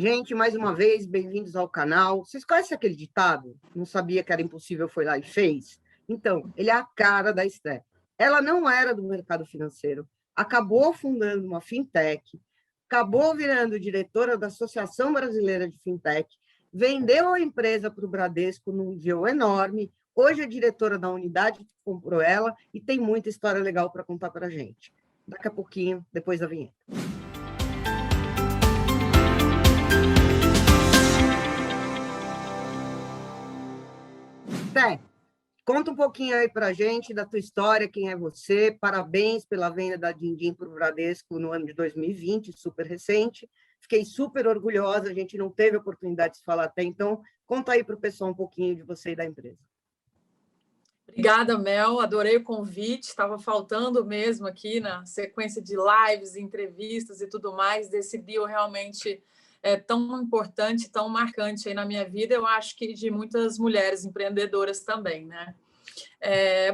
Gente, mais uma vez, bem-vindos ao canal. Vocês conhecem aquele ditado? Não sabia que era impossível, foi lá e fez? Então, ele é a cara da Esté. Ela não era do mercado financeiro, acabou fundando uma fintech, acabou virando diretora da Associação Brasileira de Fintech, vendeu a empresa para o Bradesco num nível enorme, hoje é diretora da unidade que comprou ela e tem muita história legal para contar para a gente. Daqui a pouquinho, depois da vinheta. Té, conta um pouquinho aí para a gente da tua história, quem é você. Parabéns pela venda da Dindim para o Bradesco no ano de 2020, super recente. Fiquei super orgulhosa, a gente não teve oportunidade de se falar até então. Conta aí para o pessoal um pouquinho de você e da empresa. Obrigada, Mel. Adorei o convite. Estava faltando mesmo aqui na sequência de lives, entrevistas e tudo mais. Desse deal realmente tão importante, tão marcante aí na minha vida. Eu acho que de muitas mulheres empreendedoras também, né?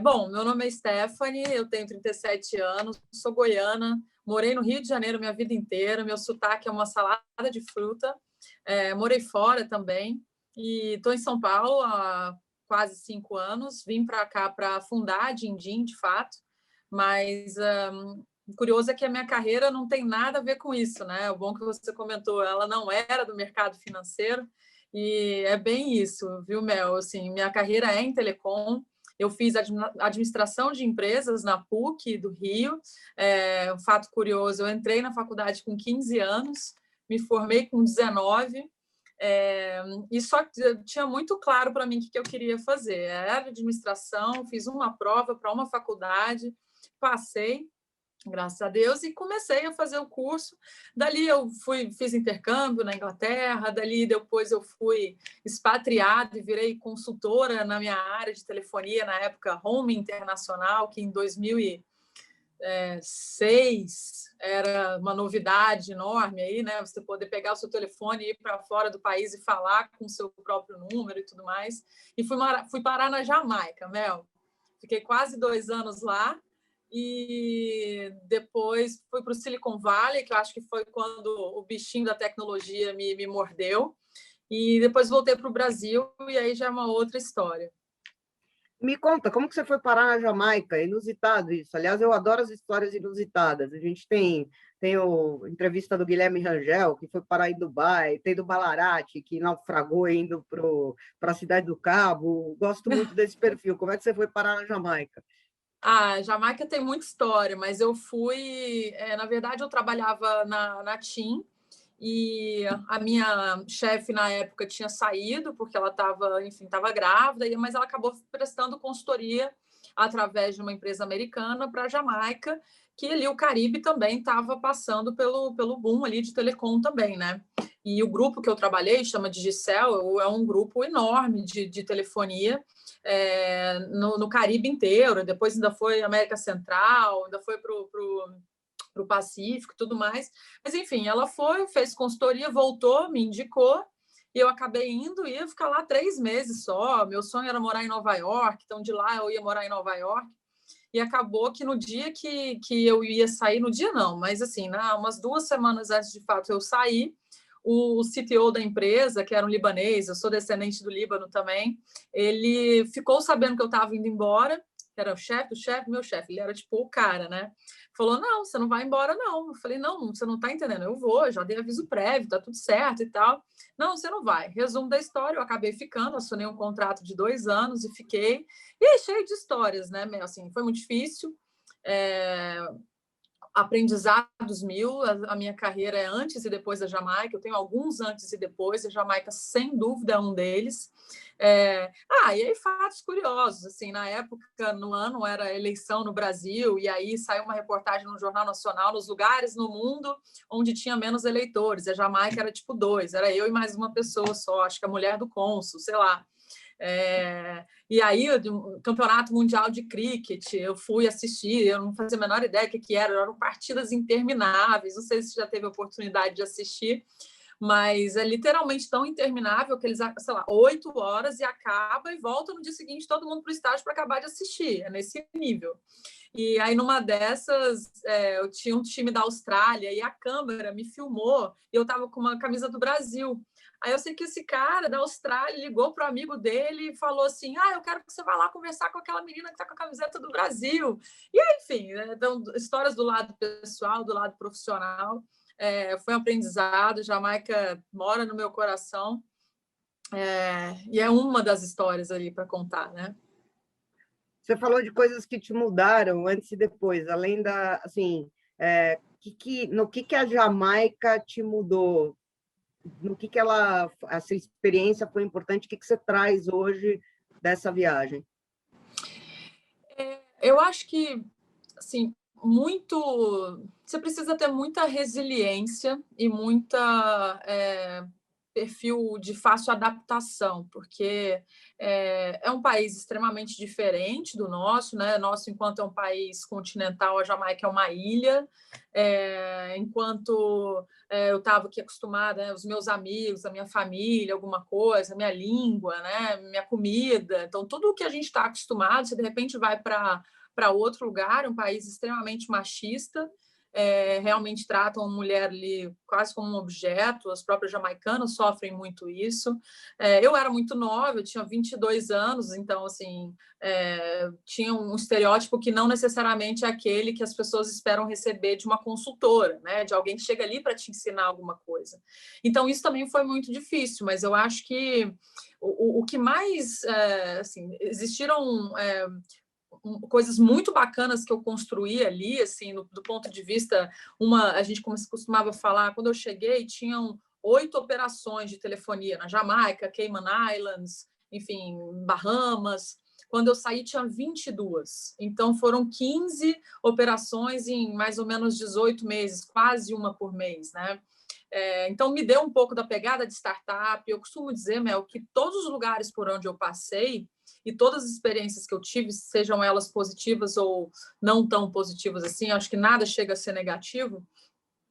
Bom, meu nome é Stephanie, eu tenho 37 anos, sou goiana, morei no Rio de Janeiro minha vida inteira. Meu sotaque é uma salada de fruta. Morei fora também e estou em São Paulo há quase 5 anos. Vim para cá para fundar a Dindim, de fato, mas o curioso é que a minha carreira não tem nada a ver com isso, né? O bom que você comentou, ela não era do mercado financeiro e é bem isso, viu, Mel? Assim, minha carreira é em telecom. Eu fiz administração de empresas na PUC do Rio. Um fato curioso, eu entrei na faculdade com 15 anos, me formei com 19, e só tinha muito claro para mim o que eu queria fazer. Era administração, fiz uma prova para uma faculdade, passei, graças a Deus, e comecei a fazer o curso. Dali eu fiz intercâmbio na Inglaterra, dali depois eu fui expatriada e virei consultora na minha área de telefonia, na época Home Internacional, que em 2006 era uma novidade enorme aí, né? Você poder pegar o seu telefone e ir para fora do país e falar com o seu próprio número e tudo mais. E fui parar na Jamaica, Mel. Fiquei quase 2 anos lá. E depois fui para o Silicon Valley, que eu acho que foi quando o bichinho da tecnologia me mordeu. E depois voltei para o Brasil, e aí já é uma outra história. Me conta, como que você foi parar na Jamaica? É inusitado isso. Aliás, eu adoro as histórias inusitadas. A gente tem a entrevista do Guilherme Rangel, que foi parar em Dubai, tem do Balarati, que naufragou indo para a Cidade do Cabo. Gosto muito desse perfil. Como é que você foi parar na Jamaica? Jamaica tem muita história, mas eu fui... na verdade, eu trabalhava na TIM, e a minha chefe, na época, tinha saído, porque ela estava grávida, mas ela acabou prestando consultoria através de uma empresa americana para a Jamaica, que ali o Caribe também estava passando pelo boom ali de telecom também, né? E o grupo que eu trabalhei, chama Digicel, é um grupo enorme de telefonia, no Caribe inteiro. Depois ainda foi América Central, ainda foi para o Pacífico e tudo mais. Mas, enfim, ela fez consultoria, voltou, me indicou, e eu acabei indo e ia ficar lá 3 meses só. Meu sonho era morar em Nova York, então de lá eu ia morar em Nova York. E acabou que no dia que eu ia sair, no dia não, mas assim, umas 2 semanas antes de fato eu sair, o CTO da empresa, que era um libanês, eu sou descendente do Líbano também, ele ficou sabendo que eu estava indo embora, que era o chefe do chefe, meu chefe, ele era tipo o cara, né? Falou, não, você não vai embora, não. Eu falei, não, você não está entendendo, eu vou, já dei aviso prévio, tá tudo certo e tal. Não, você não vai. Resumo da história, eu acabei ficando, assinei um contrato de 2 anos e fiquei. E aí, cheio de histórias, né? Assim, foi muito difícil. Aprendizados mil. A minha carreira é antes e depois da Jamaica. Eu tenho alguns antes e depois. A Jamaica, sem dúvida, é um deles. E aí fatos curiosos. Assim, na época, no ano, era eleição no Brasil, e aí saiu uma reportagem no Jornal Nacional nos lugares no mundo onde tinha menos eleitores. A Jamaica era tipo 2, era eu e mais uma pessoa só, acho que a mulher do cônsul, sei lá. E aí, o Campeonato Mundial de Cricket, eu fui assistir, eu não fazia a menor ideia do que era, eram partidas intermináveis, não sei se já teve a oportunidade de assistir, mas é literalmente tão interminável que eles, sei lá, 8 horas e acaba e volta no dia seguinte todo mundo para o estádio para acabar de assistir, é nesse nível. E aí, numa dessas, eu tinha um time da Austrália e a câmera me filmou e eu estava com uma camisa do Brasil. Aí eu sei que esse cara da Austrália ligou para o amigo dele e falou assim: eu quero que você vá lá conversar com aquela menina que está com a camiseta do Brasil. E aí, enfim, né? Então, histórias do lado pessoal, do lado profissional. Foi um aprendizado. Jamaica mora no meu coração. E é uma das histórias ali para contar, né? Você falou de coisas que te mudaram antes e depois, além da, assim, no que a Jamaica te mudou? No que essa experiência foi importante? O que você traz hoje dessa viagem? Eu acho que, assim, você precisa ter muita resiliência e muita perfil de fácil adaptação, porque é um país extremamente diferente do nosso, né? Nosso, enquanto é um país continental, a Jamaica é uma ilha, enquanto eu estava aqui acostumada, né, os meus amigos, a minha família, alguma coisa, a minha língua, né, minha comida, então tudo o que a gente está acostumado, você de repente vai para outro lugar, um país extremamente machista, realmente tratam a mulher ali quase como um objeto, as próprias jamaicanas sofrem muito isso. Eu era muito nova, eu tinha 22 anos, então, assim, tinha um estereótipo que não necessariamente é aquele que as pessoas esperam receber de uma consultora, né? De alguém que chega ali para te ensinar alguma coisa. Então, isso também foi muito difícil, mas eu acho que o que mais, assim, existiram coisas muito bacanas que eu construí ali, assim, do ponto de vista, a gente costumava falar, quando eu cheguei, tinham 8 operações de telefonia na Jamaica, Cayman Islands, enfim, Bahamas. Quando eu saí, tinha 22. Então, foram 15 operações em mais ou menos 18 meses, quase uma por mês, né? Então, me deu um pouco da pegada de startup. Eu costumo dizer, Mel, que todos os lugares por onde eu passei e todas as experiências que eu tive, sejam elas positivas ou não tão positivas assim, acho que nada chega a ser negativo,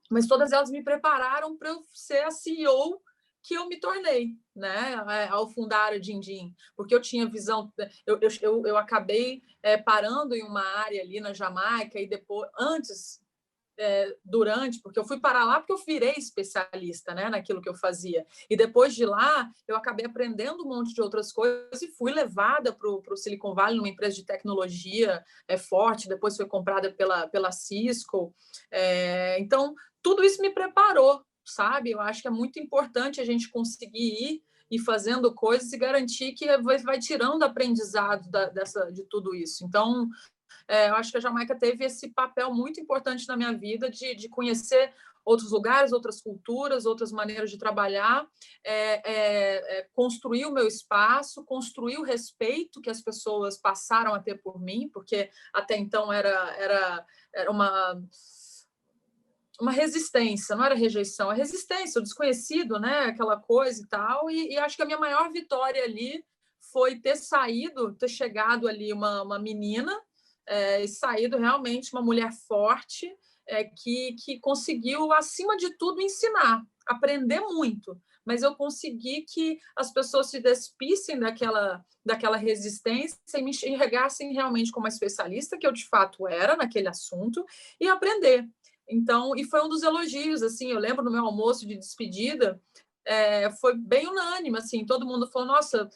mas todas elas me prepararam para eu ser a CEO que eu me tornei, né, ao fundar a Dindim, porque eu tinha visão, eu acabei parando em uma área ali na Jamaica e depois, antes durante, porque eu fui parar lá porque eu virei especialista, né, naquilo que eu fazia. E depois de lá, eu acabei aprendendo um monte de outras coisas e fui levada para o Silicon Valley, numa empresa de tecnologia forte, depois foi comprada pela Cisco. Então, tudo isso me preparou, sabe? Eu acho que é muito importante a gente conseguir ir fazendo coisas e garantir que vai tirando aprendizado de tudo isso. Então, eu acho que a Jamaica teve esse papel muito importante na minha vida de conhecer outros lugares, outras culturas, outras maneiras de trabalhar, construir o meu espaço, construir o respeito que as pessoas passaram a ter por mim, porque até então era uma resistência, não era rejeição, é resistência, o desconhecido, né? Aquela coisa e tal. E acho que a minha maior vitória ali foi ter chegado ali uma menina e saído realmente uma mulher forte que conseguiu, acima de tudo, ensinar, aprender muito. Mas eu consegui que as pessoas se despissem daquela resistência e me enxergassem realmente como uma especialista, que eu de fato era naquele assunto, e aprender. Então, e foi um dos elogios, assim, eu lembro no meu almoço de despedida, foi bem unânime, assim, todo mundo falou, nossa,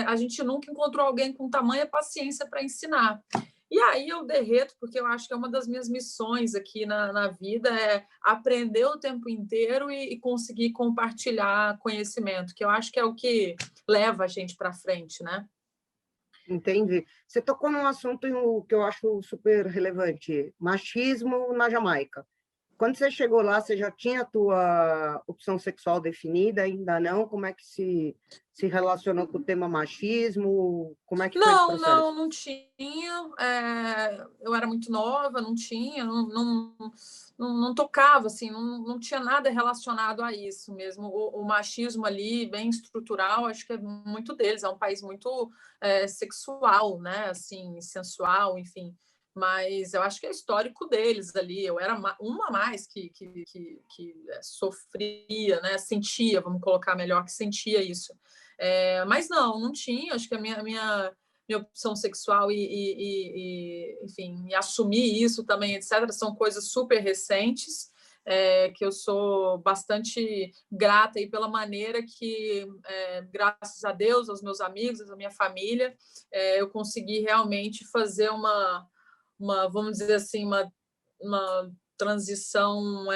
a gente nunca encontrou alguém com tamanha paciência para ensinar. E aí eu derreto, porque eu acho que é uma das minhas missões aqui na vida, é aprender o tempo inteiro e conseguir compartilhar conhecimento, que eu acho que é o que leva a gente para frente, né? Entendi. Você tocou num assunto que eu acho super relevante, machismo na Jamaica. Quando você chegou lá, você já tinha a tua opção sexual definida? Ainda não? Como é que se relacionou com o tema machismo? Como é que foi esse processo? Não tinha. Eu era muito nova, não tinha, não tocava, assim, não tinha nada relacionado a isso mesmo. O machismo ali, bem estrutural, acho que é muito deles. É um país muito sexual, né? Assim, sensual, enfim. Mas eu acho que é histórico deles ali. Eu era uma a mais que sofria, né? Sentia, vamos colocar melhor, que sentia isso. Mas não tinha. Acho que a minha minha opção sexual enfim, e assumir isso também, etc., são coisas super recentes, que eu sou bastante grata aí pela maneira que, graças a Deus, aos meus amigos, à minha família, eu consegui realmente fazer vamos dizer assim, uma transição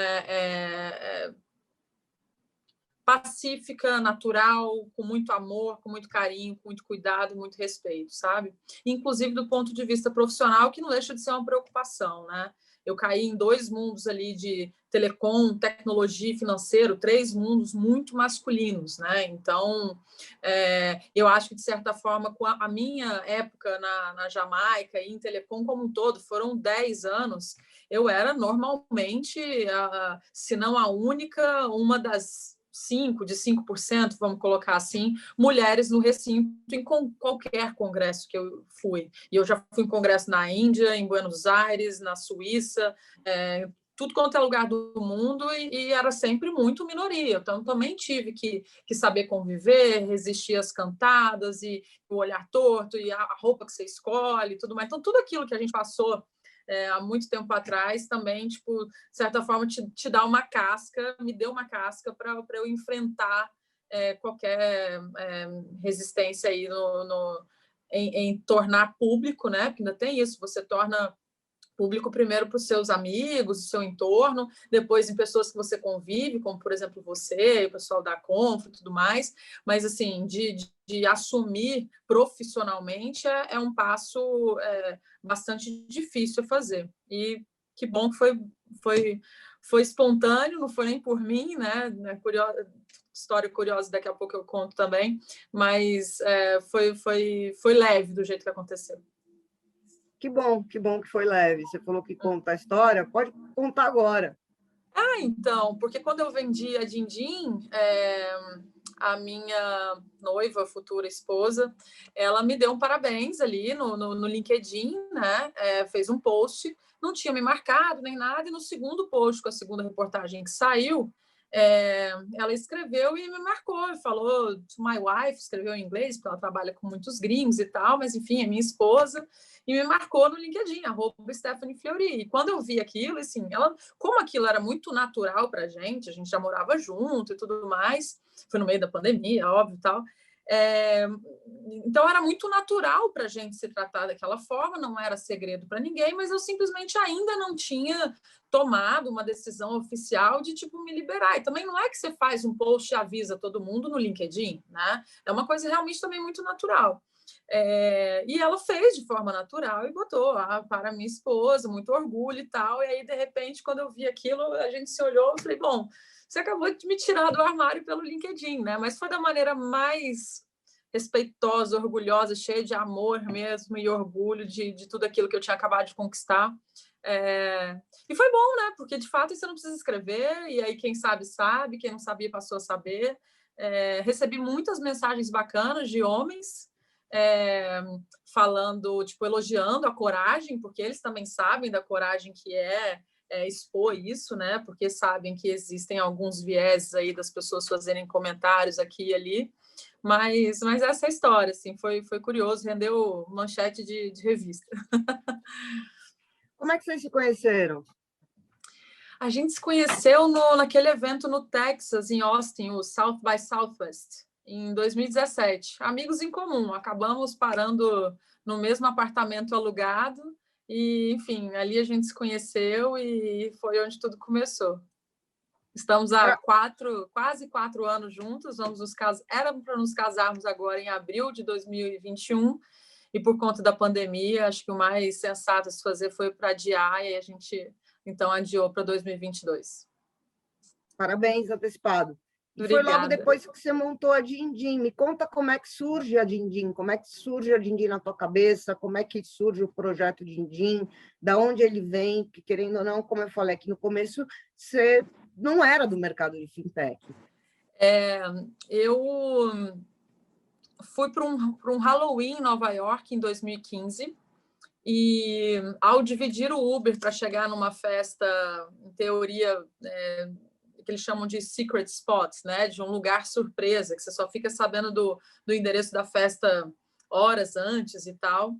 pacífica, natural, com muito amor, com muito carinho, com muito cuidado, muito respeito, sabe? Inclusive do ponto de vista profissional, que não deixa de ser uma preocupação, né? Eu caí em 2 mundos ali de telecom, tecnologia e financeiro, 3 mundos muito masculinos, né? Então, eu acho que, de certa forma, com a minha época na Jamaica e em telecom como um todo, foram 10 anos, eu era normalmente, se não a única, uma das 5%, vamos colocar assim, mulheres no recinto em qualquer congresso que eu fui. E eu já fui em congresso na Índia, em Buenos Aires, na Suíça, tudo quanto é lugar do mundo, e era sempre muito minoria. Então, também tive que saber conviver, resistir às cantadas, e o olhar torto, e a roupa que você escolhe, tudo mais. Então, tudo aquilo que a gente passou há muito tempo atrás também, tipo, de certa forma, te dá uma casca, me deu uma casca para eu enfrentar qualquer resistência aí em tornar público, né? Porque ainda tem isso, você torna público primeiro para os seus amigos, o seu entorno, depois em pessoas que você convive, como, por exemplo, você, o pessoal da Conf e tudo mais, mas, assim, de assumir profissionalmente é um passo bastante difícil a fazer. E que bom que foi espontâneo, não foi nem por mim, né? História curiosa, daqui a pouco eu conto também, mas foi leve do jeito que aconteceu. Que bom que foi leve. Você falou que conta a história, pode contar agora. Então, porque quando eu vendi a Dindim, a minha noiva, futura esposa, ela me deu um parabéns ali no LinkedIn, né? Fez um post, não tinha me marcado nem nada, e no segundo post, com a segunda reportagem que saiu, ela escreveu e me marcou, falou to my wife, escreveu em inglês, porque ela trabalha com muitos gringos e tal, mas enfim, é minha esposa, e me marcou no LinkedIn, @Stephanie Fleury. E quando eu vi aquilo, assim, como aquilo era muito natural para a gente já morava junto e tudo mais, foi no meio da pandemia, óbvio e tal. Então era muito natural para a gente se tratar daquela forma, não era segredo para ninguém, mas eu simplesmente ainda não tinha tomado uma decisão oficial de tipo me liberar. E também não é que você faz um post e avisa todo mundo no LinkedIn, né? É uma coisa realmente também muito natural. E ela fez de forma natural e botou para minha esposa, muito orgulho e tal. E aí, de repente, quando eu vi aquilo, a gente se olhou e falei, bom, você acabou de me tirar do armário pelo LinkedIn, né? Mas foi da maneira mais respeitosa, orgulhosa, cheia de amor mesmo e orgulho de tudo aquilo que eu tinha acabado de conquistar. E foi bom, né? Porque, de fato, você não precisa escrever, e aí quem sabe, quem não sabia passou a saber. Recebi muitas mensagens bacanas de homens falando, tipo, elogiando a coragem, porque eles também sabem da coragem que expor isso, né? Porque sabem que existem alguns vieses aí das pessoas fazerem comentários aqui e ali. Mas essa é a história, assim, foi curioso, rendeu manchete de revista. Como é que vocês se conheceram? A gente se conheceu naquele evento no Texas, em Austin, o South by Southwest, em 2017. Amigos em comum, acabamos parando no mesmo apartamento alugado e, enfim, ali a gente se conheceu e foi onde tudo começou. Estamos há quase 4 anos juntos, era para nos casarmos agora em abril de 2021, e por conta da pandemia, acho que o mais sensato a se fazer foi para adiar, e a gente então adiou para 2022. Parabéns, antecipado. E Obrigada. Foi logo depois que você montou a Dindim. Me conta como é que surge a Dindim, como é que surge a Dindim na tua cabeça, como é que surge o projeto Dindim, da onde ele vem, porque, querendo ou não, como eu falei aqui no começo, você não era do mercado de fintech. Eu fui para um Halloween em Nova York em 2015, e ao dividir o Uber para chegar numa festa, em teoria, que eles chamam de secret spots, né? De um lugar surpresa, que você só fica sabendo do endereço da festa horas antes e tal.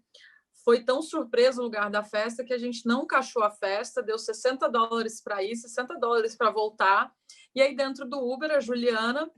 Foi tão surpreso o lugar da festa que a gente não cachou a festa, deu $60 para ir, $60 para voltar. E aí, dentro do Uber, a Juliana,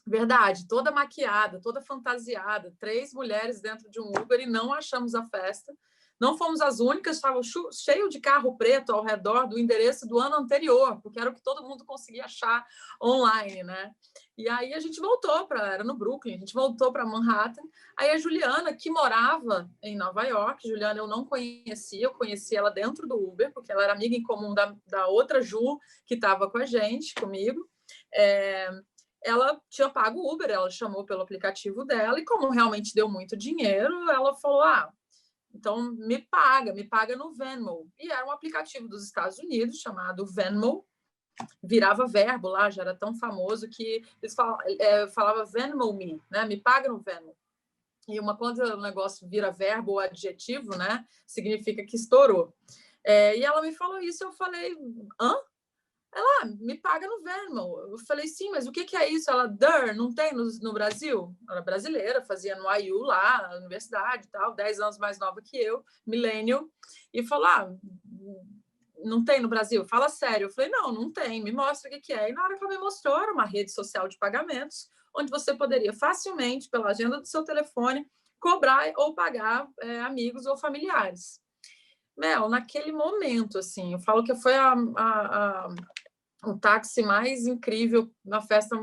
verdade, toda maquiada, toda fantasiada, 3 mulheres dentro de um Uber e não achamos a festa. Não fomos as únicas, estava cheio de carro preto ao redor do endereço do ano anterior, porque era o que todo mundo conseguia achar online, né? E aí a gente voltou era no Brooklyn, a gente voltou para Manhattan. Aí a Juliana, que morava em Nova York, Juliana eu não conhecia, eu conheci ela dentro do Uber, porque ela era amiga em comum da outra Ju, que estava com a gente, comigo. Ela tinha pago o Uber, ela chamou pelo aplicativo dela, e como realmente deu muito dinheiro, ela falou, então me paga no Venmo. E era um aplicativo dos Estados Unidos chamado Venmo, virava verbo lá, já era tão famoso que eles falavam Venmo me, né? Me paga no Venmo. E quando o negócio vira verbo ou adjetivo, né? Significa que estourou. E ela me falou isso, eu falei, hã? Ela, me paga no Venmo. Eu falei, sim, mas o que é isso? Ela, não tem no Brasil? Ela é brasileira, fazia no IU lá, na universidade e tal, 10 anos mais nova que eu, millennial, e falou, não tem no Brasil? Fala sério. Eu falei, não tem, me mostra o que é. E na hora que ela me mostrou, era uma rede social de pagamentos, onde você poderia facilmente, pela agenda do seu telefone, cobrar ou pagar amigos ou familiares. Mel, naquele momento, assim, eu falo que foi o táxi mais incrível na festa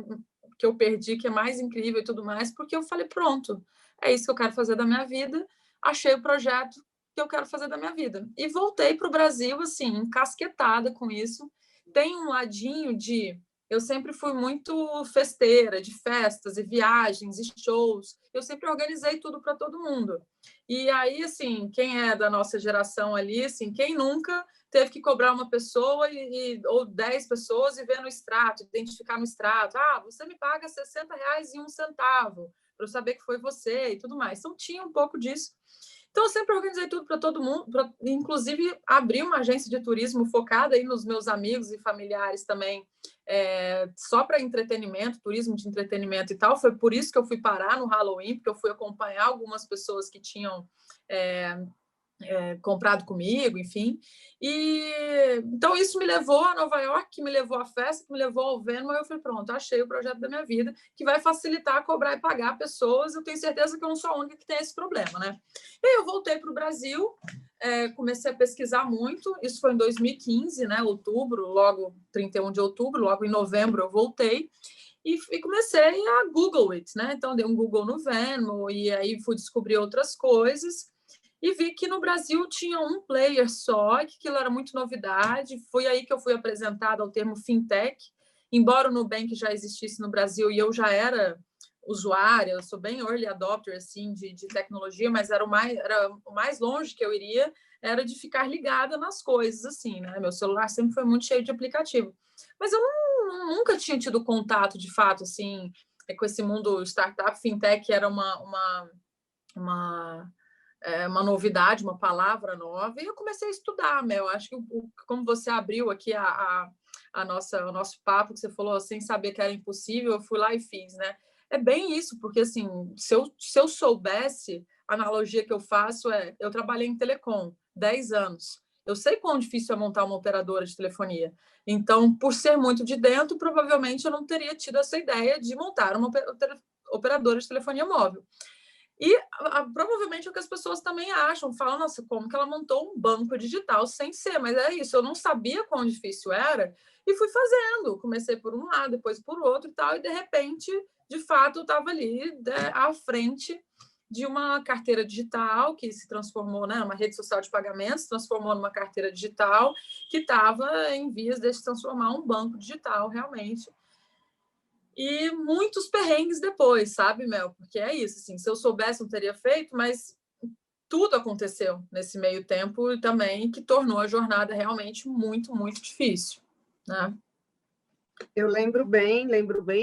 que eu perdi, que é mais incrível e tudo mais, porque eu falei, pronto, é isso que eu quero fazer da minha vida, achei o projeto que eu quero fazer da minha vida. E voltei para o Brasil, assim, encasquetada com isso. Tem um ladinho de... Eu sempre fui muito festeira, de festas e viagens e shows. Eu sempre organizei tudo para todo mundo. E aí, assim, quem é da nossa geração ali, assim, quem nunca teve que cobrar uma pessoa ou 10 pessoas e ver no extrato, identificar no extrato. Você me paga R$60,01 para eu saber que foi você e tudo mais. Então, tinha um pouco disso. Então, eu sempre organizei tudo para todo mundo, inclusive abri uma agência de turismo focada aí nos meus amigos e familiares também, só para entretenimento, turismo de entretenimento e tal. Foi por isso que eu fui parar no Halloween, porque eu fui acompanhar algumas pessoas que tinham comprado comigo, enfim. Então, isso me levou a Nova York, que me levou à festa, que me levou ao Venmo, e eu falei, pronto, achei o projeto da minha vida, que vai facilitar cobrar e pagar pessoas. Eu tenho certeza que eu não sou a única que tem esse problema, né? E aí eu voltei para o Brasil, comecei a pesquisar muito, isso foi em 2015, né? Outubro, logo 31 de outubro, logo em novembro eu voltei, e comecei a Google it, né? Então, dei um Google no Venmo, e aí fui descobrir outras coisas, e vi que no Brasil tinha um player só, que aquilo era muito novidade. Foi aí que eu fui apresentada ao termo fintech, embora o Nubank já existisse no Brasil e eu já era usuária, eu sou bem early adopter assim, de tecnologia, mas era o mais longe que eu iria, era de ficar ligada nas coisas, assim, né? Meu celular sempre foi muito cheio de aplicativo. Mas eu nunca tinha tido contato, de fato, assim, com esse mundo startup, fintech era uma novidade, uma palavra nova, e eu comecei a estudar, Mel. Acho que como você abriu aqui o nosso papo, que você falou sem saber que era impossível, eu fui lá e fiz, né? É bem isso, porque assim, se eu soubesse, a analogia que eu faço eu trabalhei em telecom 10 anos. Eu sei quão difícil é montar uma operadora de telefonia. Então, por ser muito de dentro, provavelmente eu não teria tido essa ideia de montar uma operadora de telefonia móvel. E provavelmente é o que as pessoas também acham, falam, nossa, como que ela montou um banco digital sem ser? Mas é isso, eu não sabia quão difícil era e fui fazendo. Comecei por um lado, depois por outro e tal, e de repente, de fato, eu estava ali à frente de uma carteira digital que se transformou, né, uma rede social de pagamentos, se transformou numa carteira digital que estava em vias de se transformar um banco digital, realmente. E muitos perrengues depois, sabe, Mel? Porque é isso, assim, se eu soubesse, não teria feito, mas tudo aconteceu nesse meio tempo e também que tornou a jornada realmente muito, muito difícil, né? Eu lembro bem,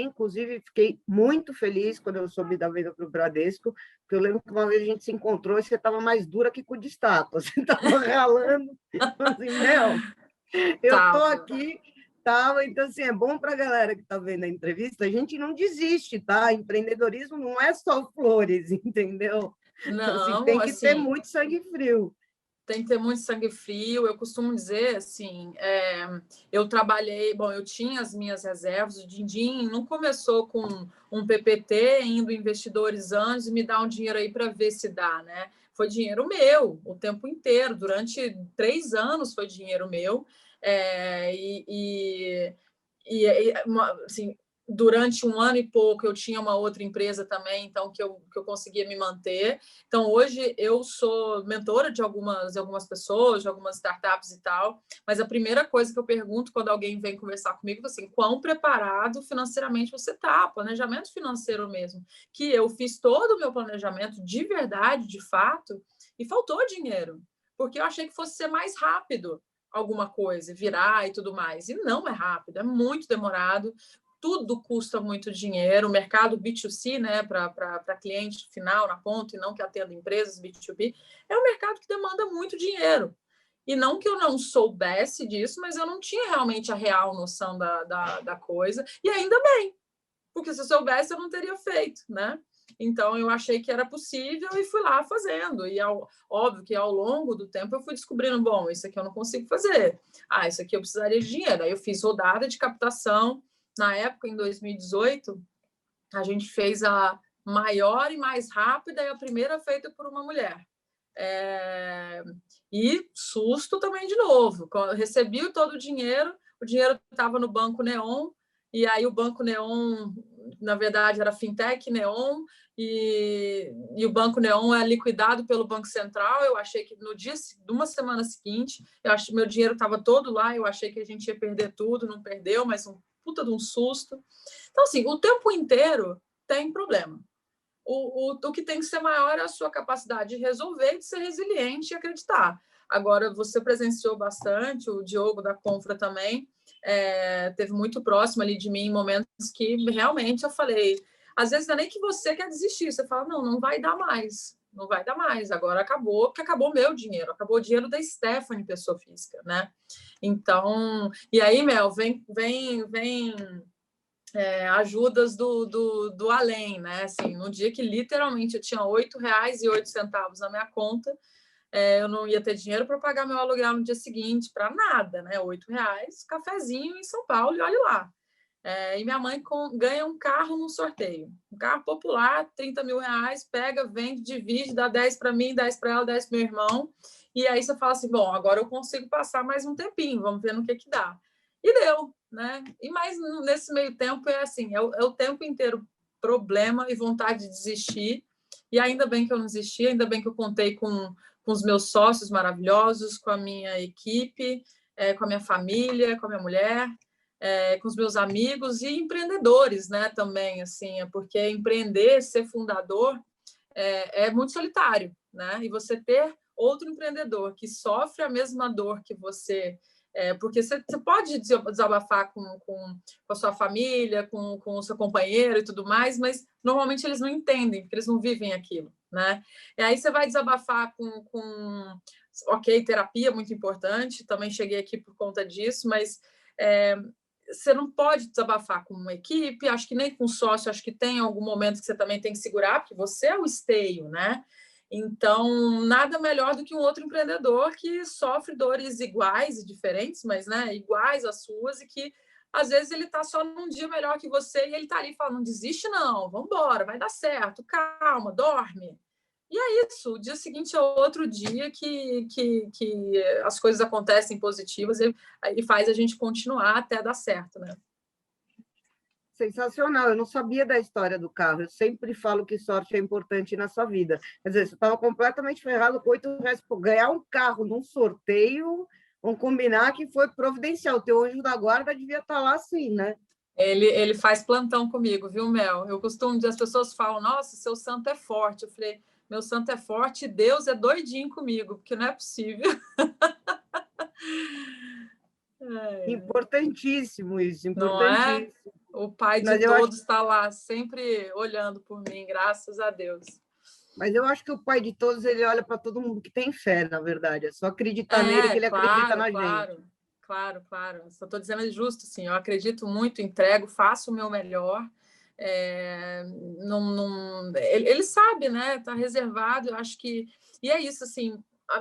inclusive fiquei muito feliz quando eu soube da venda para o Bradesco, porque eu lembro que uma vez a gente se encontrou e você estava mais dura que cu de estátua, você estava ralando, assim, Mel, eu estou aqui, então, assim, é bom para a galera que está vendo a entrevista, a gente não desiste, tá? Empreendedorismo não é só flores, entendeu? Assim, Não, tem que ter assim, muito sangue frio. tem que ter muito sangue frio. Eu costumo dizer assim, eu trabalhei, bom, eu tinha as minhas reservas. O Dindim não começou com um PPT, indo investidores anjos e me dar um dinheiro aí para ver se dá, né? Foi dinheiro meu o tempo inteiro. Durante 3 anos foi dinheiro meu. É, assim, durante 1 ano e pouco eu tinha uma outra empresa também, então que eu conseguia me manter. Então hoje eu sou mentora de algumas pessoas, de algumas startups e tal, mas a primeira coisa que eu pergunto quando alguém vem conversar comigo é assim, quão preparado financeiramente você está, planejamento financeiro mesmo, que eu fiz todo o meu planejamento de verdade, de fato, e faltou dinheiro, porque eu achei que fosse ser mais rápido alguma coisa, virar e tudo mais. E não é rápido, é muito demorado, tudo custa muito dinheiro. O mercado B2C, né, para cliente final na ponta, e não que atenda empresas B2B, é um mercado que demanda muito dinheiro. E não que eu não soubesse disso, mas eu não tinha realmente a real noção da coisa. E ainda bem, porque se eu soubesse, eu não teria feito, né? Então, eu achei que era possível e fui lá fazendo. E óbvio que ao longo do tempo eu fui descobrindo, bom, isso aqui eu não consigo fazer. Ah, isso aqui eu precisaria de dinheiro. Aí eu fiz rodada de captação. Na época, em 2018, a gente fez a maior e mais rápida e a primeira feita por uma mulher. E susto também de novo. Eu recebi todo o dinheiro estava no Banco Neon, e aí o Banco Neon, na verdade, era Fintech Neon, e o Banco Neon é liquidado pelo Banco Central. Eu achei que no dia de uma semana seguinte, eu achei meu dinheiro estava todo lá, eu achei que a gente ia perder tudo, não perdeu, mas um puta de um susto. Então, assim, o tempo inteiro tem problema. O que tem que ser maior é a sua capacidade de resolver, de ser resiliente e acreditar. Agora, você presenciou bastante, o Diogo da Confra também, teve muito próximo ali de mim em momentos que realmente eu falei, às vezes não é nem que você quer desistir, você fala, não, não vai dar mais, não vai dar mais, agora acabou, porque acabou meu dinheiro, acabou o dinheiro da Stephanie, pessoa física, né? Então, e aí, Mel, vem ajudas do além, né? Assim, no dia que literalmente eu tinha R$ 8,08 na minha conta, eu não ia ter dinheiro para pagar meu aluguel no dia seguinte, para nada, né? R$ 8, cafezinho em São Paulo, e olha lá. E minha mãe ganha um carro num sorteio. Um carro popular, R$ 30.000, pega, vende, divide, dá 10 para mim, 10 para ela, 10 para meu irmão. E aí você fala assim, bom, agora eu consigo passar mais um tempinho, vamos ver no que dá. E deu, né? E mais nesse meio tempo é assim, é o tempo inteiro problema e vontade de desistir. E ainda bem que eu não desisti, ainda bem que eu contei com os meus sócios maravilhosos, com a minha equipe, com a minha família, com a minha mulher, com os meus amigos e empreendedores, né? Também, assim, porque empreender, ser fundador, é muito solitário, né? E você ter outro empreendedor que sofre a mesma dor que você, porque você pode desabafar com a sua família, com o seu companheiro e tudo mais, mas normalmente eles não entendem, porque eles não vivem aquilo, né? E aí você vai desabafar ok, terapia é muito importante, também cheguei aqui por conta disso, mas você não pode desabafar com uma equipe, acho que nem com sócio, acho que tem algum momento que você também tem que segurar, porque você é o esteio, né? Então, nada melhor do que um outro empreendedor que sofre dores iguais e diferentes, mas, né, iguais às suas, e que às vezes ele está só num dia melhor que você e ele está ali falando, não desiste não, vamos embora, vai dar certo, calma, dorme. E é isso, o dia seguinte é outro dia que as coisas acontecem positivas e faz a gente continuar até dar certo, né? Sensacional, eu não sabia da história do carro. Eu sempre falo que sorte é importante na sua vida. Quer dizer, você estava completamente ferrado com R$ 8 por ganhar um carro num sorteio. Vamos combinar que foi providencial. O teu anjo da guarda devia estar lá assim, né? Ele faz plantão comigo, viu, Mel? Eu costumo dizer, as pessoas falam, nossa, seu santo é forte. Eu falei, meu santo é forte e Deus é doidinho comigo, porque não é possível. Importantíssimo isso, Não é? importantíssimo. O pai de Mas eu acho, todos está lá, sempre olhando por mim, graças a Deus. mas eu acho que o pai de todos, ele olha para todo mundo que tem fé, na verdade. É só acreditar nele que ele acredita Claro, na gente. claro, claro, claro. Só estou dizendo justo, assim, eu acredito muito, entrego, faço o meu melhor. Ele sabe, né? Está reservado, eu acho que... E é isso, assim,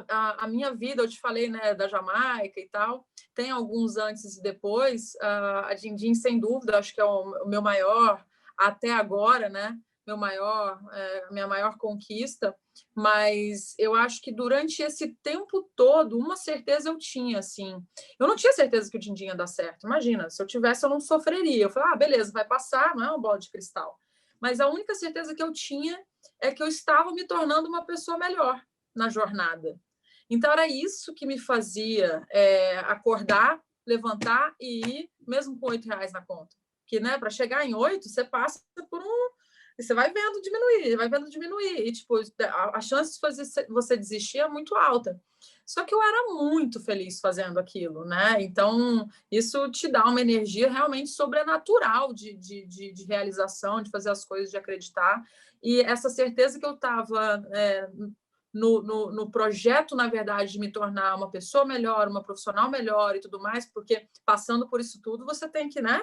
a minha vida, eu te falei, né, da Jamaica e tal, tem alguns antes e depois. A Dindim, sem dúvida, acho que é o meu maior, até agora, né? Minha maior conquista, mas eu acho que durante esse tempo todo, uma certeza eu tinha, assim. Eu não tinha certeza que o Dindim ia dar certo. Imagina, se eu tivesse, eu não sofreria. Eu falei, beleza, vai passar, não é uma bola de cristal. Mas a única certeza que eu tinha é que eu estava me tornando uma pessoa melhor na jornada. Então, era isso que me fazia acordar, levantar e ir, mesmo com R$ 8 na conta. Que, né, para chegar em 8, você passa por e você vai vendo diminuir. E, tipo, a chance de você desistir é muito alta. Só que eu era muito feliz fazendo aquilo, né? Então, isso te dá uma energia realmente sobrenatural de realização, de fazer as coisas, de acreditar. E essa certeza que eu estava no projeto, na verdade, de me tornar uma pessoa melhor, uma profissional melhor e tudo mais, porque passando por isso tudo, você tem que, né?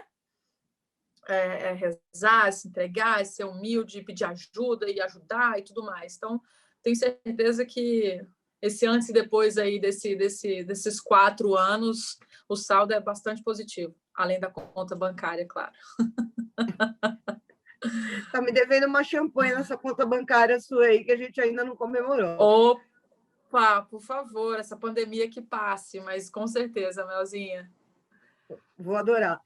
Rezar, se entregar, ser humilde, pedir ajuda e ajudar e tudo mais. Então, tenho certeza que esse antes e depois aí desses 4 anos, o saldo é bastante positivo, além da conta bancária, claro. Tá me devendo uma champanhe nessa conta bancária sua aí, que a gente ainda não comemorou. Opa, por favor, essa pandemia que passe, mas com certeza, Melzinha. Vou adorar.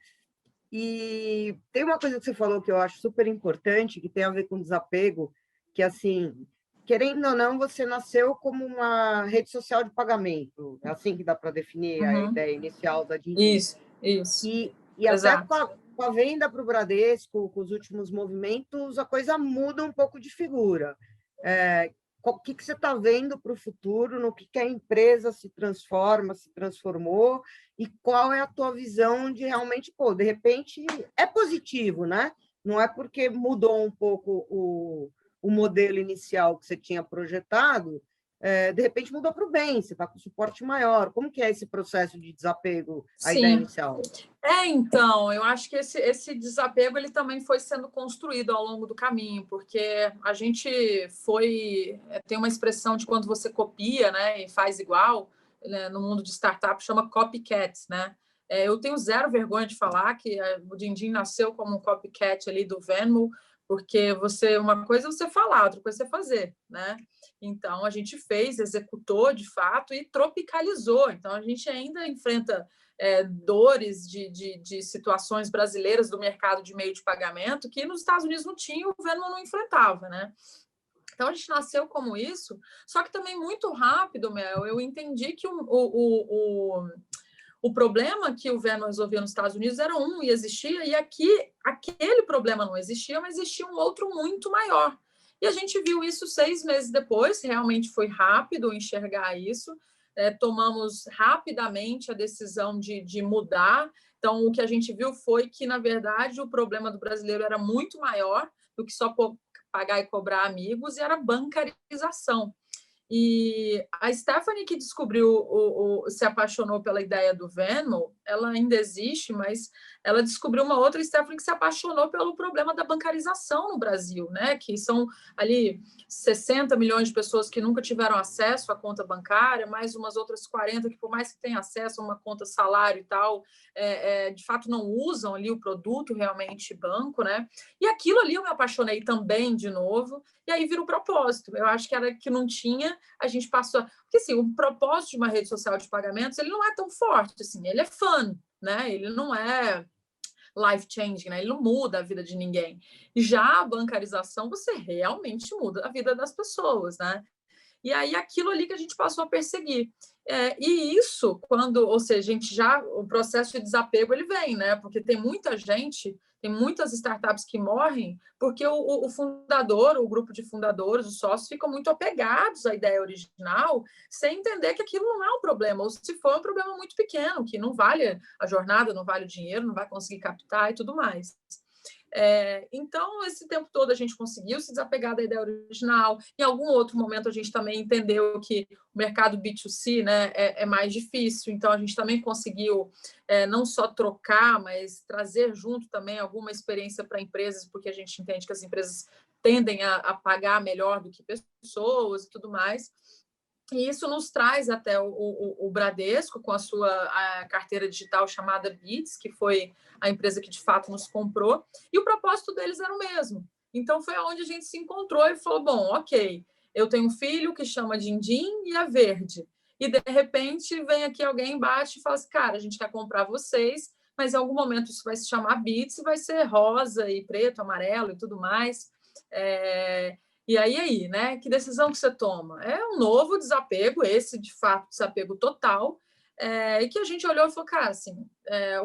E tem uma coisa que você falou que eu acho super importante, que tem a ver com desapego, que, assim, querendo ou não, você nasceu como uma rede social de pagamento, é assim que dá para definir a ideia inicial da Dindim. Isso. E até com a venda para o Bradesco, com os últimos movimentos, a coisa muda um pouco de figura. O que você está vendo para o futuro, no que a empresa se transformou, e qual é a tua visão de realmente, de repente, é positivo, né? Não é porque mudou um pouco o modelo inicial que você tinha projetado, de repente mudou para o bem, você está com suporte maior. Como que é esse processo de desapego à ideia inicial? Então, eu acho que esse desapego ele também foi sendo construído ao longo do caminho, porque a gente tem uma expressão de quando você copia, né, e faz igual, né, no mundo de startup chama copycats, né? Eu tenho zero vergonha de falar que o Dindim nasceu como um copycat ali do Venmo, porque uma coisa é você falar, outra coisa é você fazer, né? Então, a gente executou de fato e tropicalizou. Então, a gente ainda enfrenta dores de situações brasileiras do mercado de meio de pagamento que nos Estados Unidos não tinha, o Venmo não enfrentava, né? Então, a gente nasceu como isso, só que também muito rápido, Mel, eu entendi que o problema que o Venmo resolvia nos Estados Unidos era e existia, e aqui aquele problema não existia, mas existia um outro muito maior. E a gente viu isso 6 meses depois, realmente foi rápido enxergar isso, tomamos rapidamente a decisão de mudar. Então, o que a gente viu foi que, na verdade, o problema do brasileiro era muito maior do que só pagar e cobrar amigos, e era bancarização. E a Stephanie, que descobriu, se apaixonou pela ideia do Venmo, ela ainda existe, mas ela descobriu uma outra Stephanie que se apaixonou pelo problema da bancarização no Brasil, né? Que são ali 60 milhões de pessoas que nunca tiveram acesso à conta bancária, mais umas outras 40 que, por mais que tenham acesso a uma conta salário e tal, de fato não usam ali o produto realmente banco, né? E aquilo ali eu me apaixonei também de novo, e aí vira o propósito. Eu acho que era que não tinha, a gente passou... Porque, assim, o propósito de uma rede social de pagamentos, ele não é tão forte, assim, ele é fun, né? Ele não é life-changing, né? Ele não muda a vida de ninguém. Já a bancarização, você realmente muda a vida das pessoas, né? E aí, aquilo ali que a gente passou a perseguir. E isso, ou seja, o processo de desapego, ele vem, né? Porque tem muitas startups que morrem porque o fundador, o grupo de fundadores, os sócios, ficam muito apegados à ideia original, sem entender que aquilo não é um problema, ou se for um problema muito pequeno, que não vale a jornada, não vale o dinheiro, não vai conseguir captar e tudo mais. Então, esse tempo todo a gente conseguiu se desapegar da ideia original. Em algum outro momento, a gente também entendeu que o mercado B2C, né, é mais difícil. Então, a gente também conseguiu não só trocar, mas trazer junto também alguma experiência para empresas, porque a gente entende que as empresas tendem a pagar melhor do que pessoas e tudo mais. E isso nos traz até o Bradesco, com a carteira digital chamada Bits, que foi a empresa que de fato nos comprou, e o propósito deles era o mesmo. Então foi onde a gente se encontrou e falou: bom, ok, eu tenho um filho que chama Dindim e é verde. E de repente vem aqui alguém embaixo e fala assim: cara, a gente quer comprar vocês, mas em algum momento isso vai se chamar Bits e vai ser rosa e preto, amarelo e tudo mais. E aí, né? Que decisão que você toma? É um novo desapego, esse de fato desapego total, e que a gente olhou e falou, cara, assim,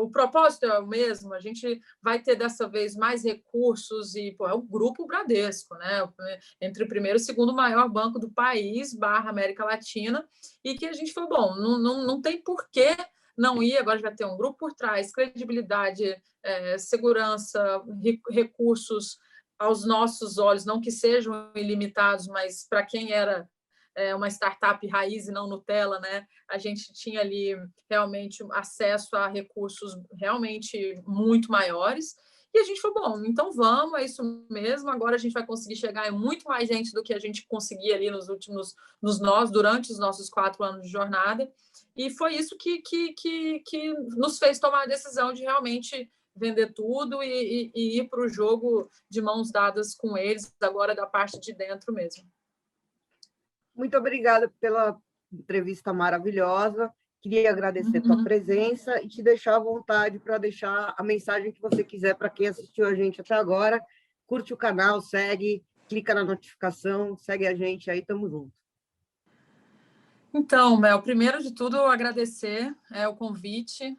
o propósito é o mesmo, a gente vai ter dessa vez mais recursos e é o Grupo Bradesco, né? Entre o primeiro e o segundo maior banco do país, / América Latina, e que a gente falou, bom, não tem porquê não ir, agora vai ter um grupo por trás, credibilidade, segurança, recursos aos nossos olhos, não que sejam ilimitados, mas para quem era uma startup raiz e não Nutella, né? A gente tinha ali realmente acesso a recursos realmente muito maiores. E a gente falou, bom, então vamos, é isso mesmo, agora a gente vai conseguir chegar em muito mais gente do que a gente conseguia ali durante os nossos 4 anos de jornada. E foi isso que nos fez tomar a decisão de realmente vender tudo e ir para o jogo de mãos dadas com eles, agora da parte de dentro mesmo. Muito obrigada pela entrevista maravilhosa. Queria agradecer a tua presença e te deixar à vontade para deixar a mensagem que você quiser para quem assistiu a gente até agora. Curte o canal, segue, clica na notificação, segue a gente aí, tamo junto. Então, Mel, primeiro de tudo, agradecer o convite,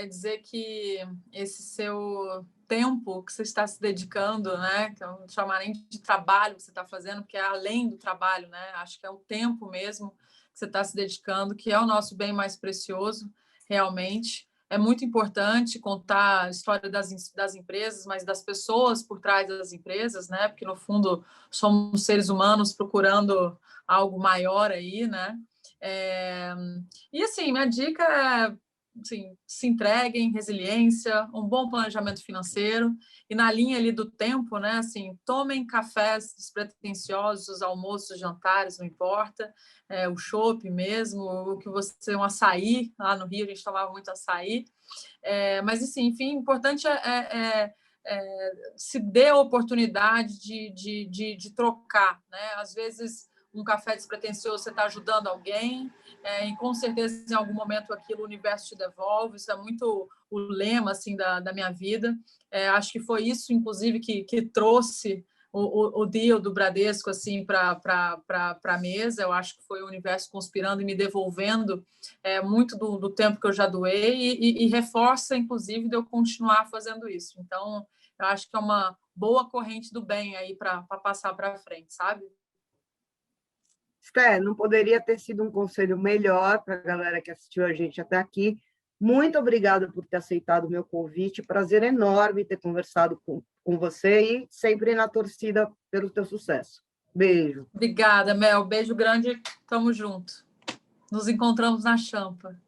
dizer que esse seu tempo que você está se dedicando, né, que eu não chamar nem de trabalho que você está fazendo, porque é além do trabalho, né, acho que é o tempo mesmo que você está se dedicando, que é o nosso bem mais precioso, realmente. É muito importante contar a história das empresas, mas das pessoas por trás das empresas, né, porque no fundo somos seres humanos procurando algo maior aí, né. E assim, minha dica é assim, se entreguem, resiliência, um bom planejamento financeiro e na linha ali do tempo, né? Assim, tomem cafés despretensiosos, almoços, jantares, não importa, o chopp mesmo, o que você um açaí lá no Rio a gente tomava muito açaí, mas assim, enfim, o importante se dê a oportunidade de trocar, né? Às vezes um café despretensioso, você está ajudando alguém, e com certeza em algum momento aquilo o universo te devolve. Isso é muito o lema assim da minha vida. Acho que foi isso, inclusive, que trouxe o deal do Bradesco assim para a mesa. Eu acho que foi o universo conspirando e me devolvendo muito do tempo que eu já doei e reforça, inclusive, de eu continuar fazendo isso. Então, eu acho que é uma boa corrente do bem aí para passar para frente, sabe? Esté, não poderia ter sido um conselho melhor para a galera que assistiu a gente até aqui. Muito obrigada por ter aceitado o meu convite. Prazer enorme ter conversado com você e sempre na torcida pelo teu sucesso. Beijo. Obrigada, Mel. Beijo grande. Tamo junto. Nos encontramos na champa.